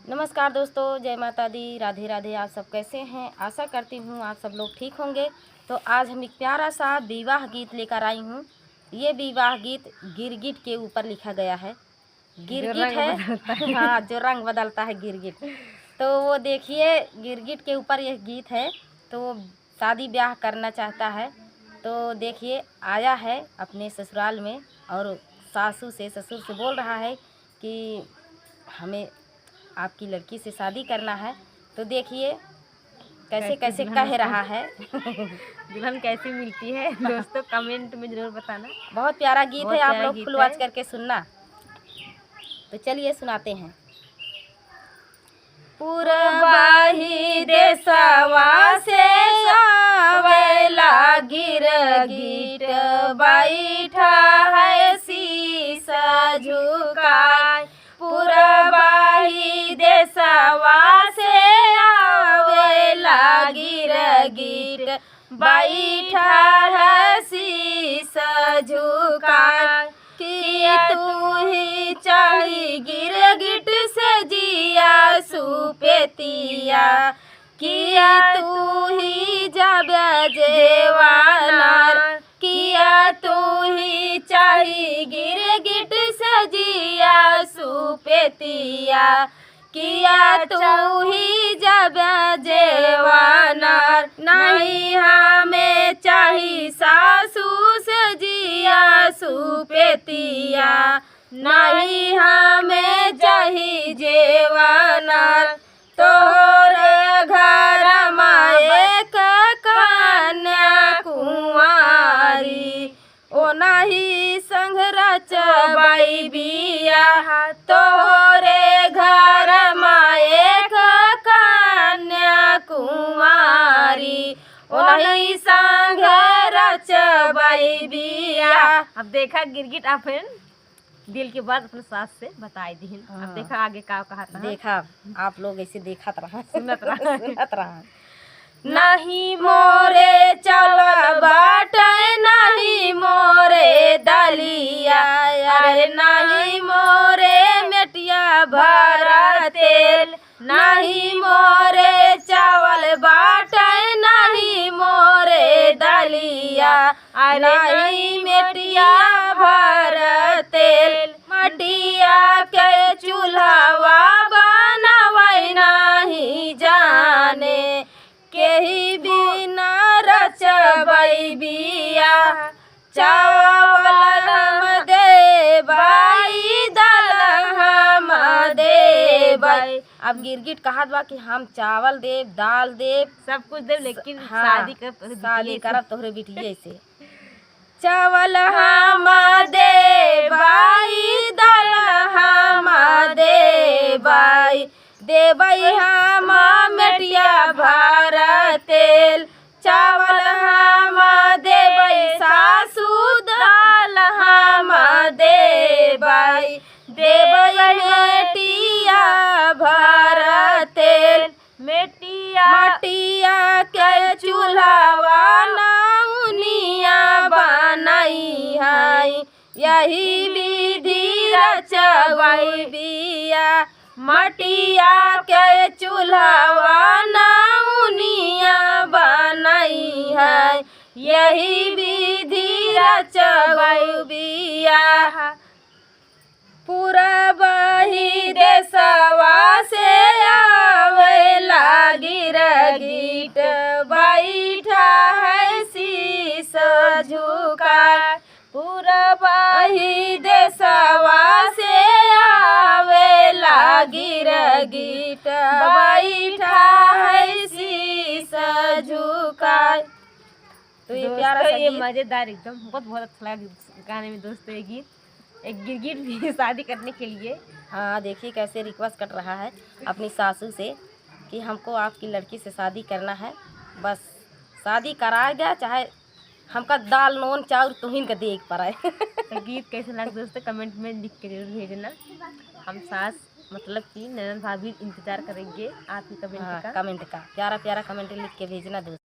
नमस्कार दोस्तों, जय माता दी, राधे राधे। आप सब कैसे हैं? आशा करती हूँ आप सब लोग ठीक होंगे। तो आज हम एक प्यारा सा विवाह गीत लेकर आई हूँ। ये विवाह गीत गिरगिट के ऊपर लिखा गया है। गिरगिट है हाँ, जो रंग बदलता है गिरगिट। तो वो देखिए, गिरगिट के ऊपर यह गीत है। तो वो शादी ब्याह करना चाहता है। तो देखिए, आया है अपने ससुराल में और ससुर से बोल रहा है कि हमें आपकी लड़की से शादी करना है। तो देखिए कैसे कैसे कह रहा है। दुल्हन कैसी मिलती है दोस्तों, कमेंट में जरूर बताना। बहुत प्यारा गीत बहुत है, आप प्यारा लोग गीत फुल है। वॉच करके सुनना। तो चलिए सुनाते हैं। पुरबाही देशवा से आवेला गिरगिट, बैठा है शीश झुकाए। पुरबाही देशवा से आवेला गिरगिट, बैठा है शीश झुकाए। कि तू ही चाही गिरगिट से जिया सुपेतिया, किया तू ही जाबे जेवानार। किया तू ही चाही गिरगिट से जिया सुपेतिया, किया तू ही जाबे जेवानार। नहीं हमें चाही सासू से जिया सुपेतिया, नहीं हमें चाही जेवानार। तोहरे घर माए कन्या कुंवारी, ओ नहीं संग रचबाई बिया। तोहरे घर माए कन्या कुंवारी, ओ नहीं संग रचबाई बिया। अब देखा गिरगिट अपन दिल के बाद अपने सास से बताई दी। अब देखा आगे का कहा था। देखा आप लोग ऐसे देखत रहा, सुनत रहा। सुनत रहा। नहीं मोरे चल बाटे, नहीं मोरे दलिया, अरे नहीं मोरे मेटिया भरा तेल। नहीं मोरे चावल बाटे, नहीं मोरे दलिया, नहीं मेटिया भर तेल। मटिया के चूल्हा बनावै नहीं जाने, केही बिना रचबै बिया। चावल हम देबै, दाल हम देबै। अब गिरगिट कहत बा कि हम चावल देब, दाल देब, सब कुछ देव, लेकिन हाँ, शादी करब तोहरे बिटिया से। चावल हम देबै, दाल हम देबै, देबै हम मेटिया भर तेल। चावल हम देबै सासू, दाल हम देबै, देबै मेटिया भर तेल। मटिया के चूल्हा नौनिया बनई है, यही विधि रचबै बिया। मटिया के चूल्हा नौनिया बनई है, यही विधि रचबै बिया। पुरबाही देशवा से आवेला गिरगिट, बैठा है शीश झुकाए। पुरबाही देशवा से आवेला गिरगिट, बैठा है शीश झुकाए। तो ये प्यारा सा ये मजेदार एकदम बहुत अच्छा लगा गाने में दोस्तों। ये गीत एक गिरगिट भी शादी करने के लिए, हाँ देखिए कैसे रिक्वेस्ट कर रहा है अपनी सासू से कि हमको आपकी लड़की से शादी करना है। बस शादी करा गया, चाहे हमका दाल नोन चाउर तुहिन का देख पाए। तो गीत कैसे लगा दोस्तों कमेंट में लिख के जरूर भेजना। हम सास मतलब कि ननद भाभी इंतजार करेंगे आपकी कमेंट का। कमेंट का प्यारा प्यारा कमेंट लिख के भेजना दोस्तों।